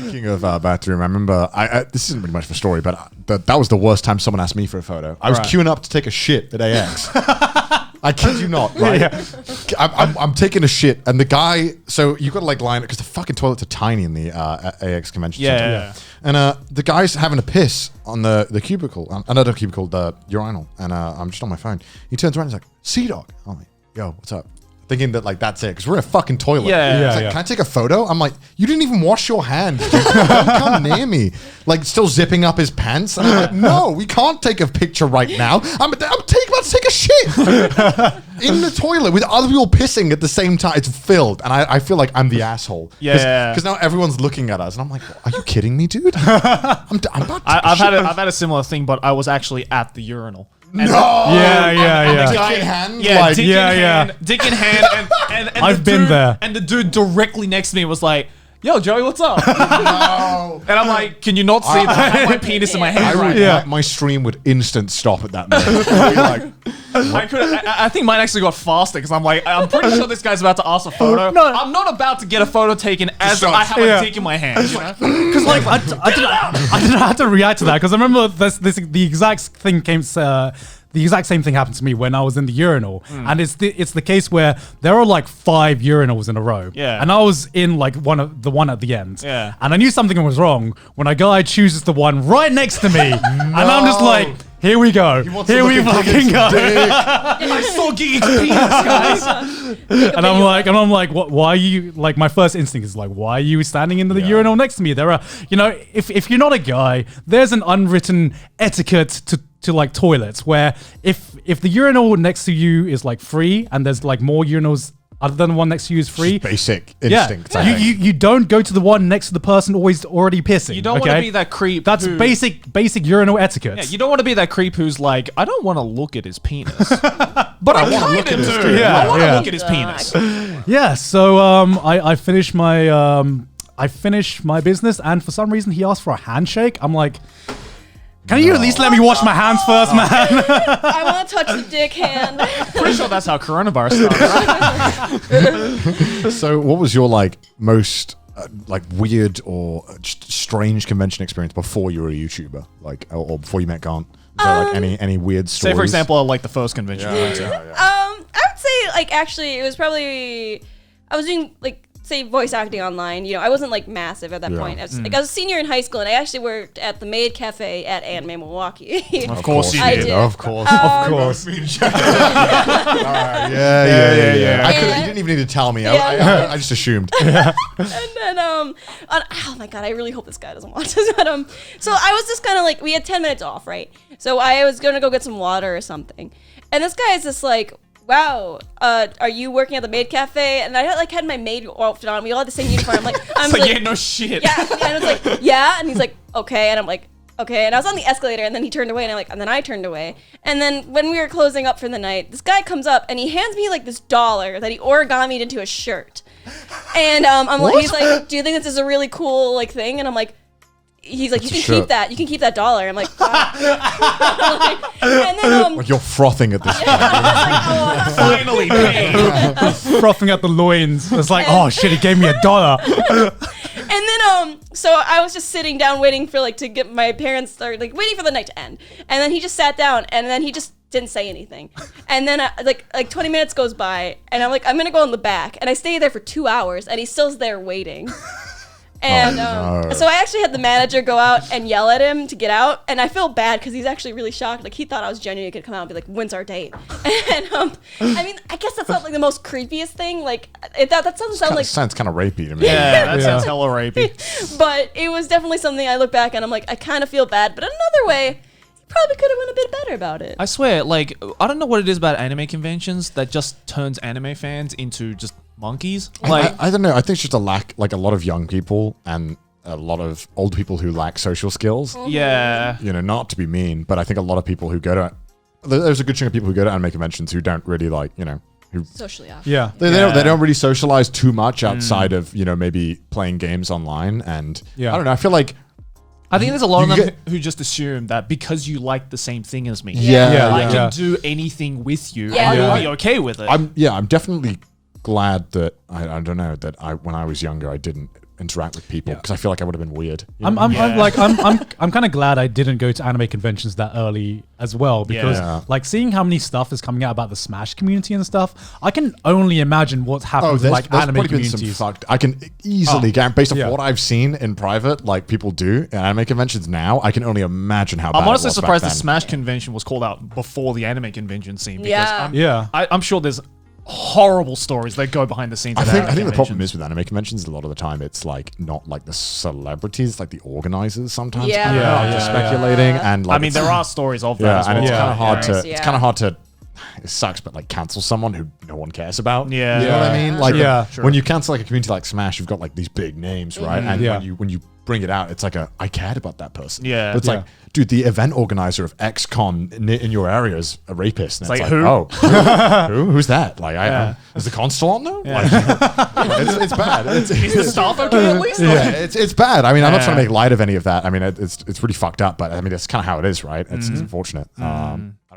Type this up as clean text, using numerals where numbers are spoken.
Speaking of bathroom, I remember this isn't really much of a story, but that was the worst time someone asked me for a photo. I was queuing up to take a shit at AX. I kid you not, right? Yeah. I'm taking a shit, and the guy. So you got to like line it because the fucking toilets are tiny in the AX convention center. Yeah. And the guy's having a piss on the cubicle, another cubicle, the urinal, and I'm just on my phone. He turns around, and he's like, "Sea-Dog." I'm like, "Yo, what's up?" Thinking that like that's it because we're in a fucking toilet. Yeah. He's like, "Can I take a photo?" I'm like, "You didn't even wash your hands. Dude. Don't come near me." Like still zipping up his pants. And I'm like, "No, we can't take a picture right now. I'm about to take a shit in the toilet with other people pissing at the same time. It's filled, and I feel like I'm the asshole. Yeah. Because now everyone's looking at us, and I'm like, "Are you kidding me, dude?" I'm about to I've had a similar thing, but I was actually at the urinal. No. Yeah. Dick in hand. Yeah, Like, dick in hand, and I've been there. And the dude directly next to me was like, "Yo, Joey, what's up?" No. And I'm like, "Can you not see that I have my penis in my hand right now?" My stream would instant stop at that moment. I'd be like, I think mine actually got faster because I'm like, I'm pretty sure this guy's about to ask a photo. No. I'm not about to get a photo taken as I have a dick in my hand. You know? Because like I didn't know how to react to that because I remember the exact thing came. The exact same thing happened to me when I was in the urinal, and it's the case where there are like 5 urinals in a row, and I was in like the one at the end, and I knew something was wrong when a guy chooses the one right next to me, and I'm just like, here we go, here we fucking go. I saw Gigi's penis, guys. And I'm like, what? Why are you like? My first instinct is like, why are you standing in the urinal next to me? There are, if you're not a guy, there's an unwritten etiquette to like toilets where if the urinal next to you is like free and there's like more urinals other than the one next to you is free. Basic instinct. You don't go to the one next to the person already pissing. You don't want to be that creep. That's basic urinal etiquette. Yeah, you don't want to be that creep who's like, I don't want to look at his penis, but I want to look at his penis. I want to look at his penis. Yeah. So I finished my business, and for some reason he asked for a handshake. I'm like, can you at least let me wash my hands first, man? I want to touch the dick hand. Pretty sure that's how coronavirus started. So what was your like most like weird or strange convention experience before you were a YouTuber, like or before you met Gaunt? Is there like any weird stories? Say for example, like the first convention. I would say like actually it was probably I was doing like say voice acting online. I wasn't like massive at that point. I was a senior in high school, and I actually worked at the Maid Cafe at Anime Milwaukee. Of course you I did. did. Of course. Of course. Yeah. You didn't even need to tell me. I just assumed. And then oh my god, I really hope this guy doesn't watch this. But so I was just kind of like, we had 10 minutes off, right? So I was gonna go get some water or something, and this guy is just like, wow, are you working at the Maid Cafe? And I had my maid outfit on. We all had the same uniform. I'm like, yeah, no shit. Yeah, and I was like, yeah, and he's like, okay, and I'm like, okay, and I was on the escalator, and then he turned away, and then I turned away, and then when we were closing up for the night, this guy comes up and he hands me like this $1 that he origamied into a shirt, and I'm like, he's like, do you think this is a really cool like thing? And I'm like. He's like, you can keep that. You can keep that $1. I'm like, wow. And then Like you're frothing at this point. Finally paid. Frothing at the loins. It's like, oh shit, he gave me $1. And then so I was just sitting down waiting for like to get my parents started, like waiting for the night to end. And then he just sat down, and then he just didn't say anything. And then like 20 minutes goes by, and I'm like, I'm gonna go in the back, and I stay there for 2 hours, and he's still there waiting. And so I actually had the manager go out and yell at him to get out, and I feel bad because he's actually really shocked. Like he thought I was genuinely gonna come out and be like, "When's our date?" And I mean, I guess that's not like the most creepiest thing. Like that doesn't sound like sounds kind of rapey to me. Yeah, that sounds hella rapey. But it was definitely something I look back and I'm like, I kind of feel bad, but another way, he probably could have been a bit better about it. I swear, like I don't know what it is about anime conventions that just turns anime fans into just monkeys. Like I don't know. I think it's just a lack, like a lot of young people and a lot of old people who lack social skills. Yeah. Not to be mean, but I think a lot of people who go to, there's a good chunk of people who go to anime conventions who don't really like, who Socially off. Yeah. They don't really socialize too much outside of, maybe playing games online. And I don't know. I feel like I think there's a lot of them who just assume that because you like the same thing as me, I can do anything with you and you'll be okay with it. I'm definitely glad that I don't know that when I was younger I didn't interact with people because I feel like I would have been weird. I'm kind of glad I didn't go to anime conventions that early as well, because like seeing how many stuff is coming out about the Smash community and stuff, I can only imagine what's happened in like anime communities. I can easily guarantee, based on what I've seen in private, like people do at anime conventions now, I can only imagine how bad I'm honestly it was surprised back the then. Smash convention was called out before the anime convention scene. Because Yeah. I'm sure there's horrible stories that go behind the scenes. I think the problem is with anime conventions, a lot of the time it's like not like the celebrities, like the organizers sometimes just speculating. And like, I mean, there are stories of that as well. and it's kind of hard to. Yeah. It's kind of hard to. It sucks, but like cancel someone who no one cares about. Yeah. You know what I mean? Like Sure. when you cancel like a community like Smash, you've got like these big names, right? And when you bring it out, it's like I cared about that person. Yeah. But it's like, dude, the event organizer of XCon in your area is a rapist. And It's like, who? who? Who? Who's that? Like, is the con still on though? Like, it's bad. Is the staff okay at least? It's bad. I mean, I'm not trying to make light of any of that. I mean, it's really fucked up, but I mean, it's kind of how it is, right? It's unfortunate.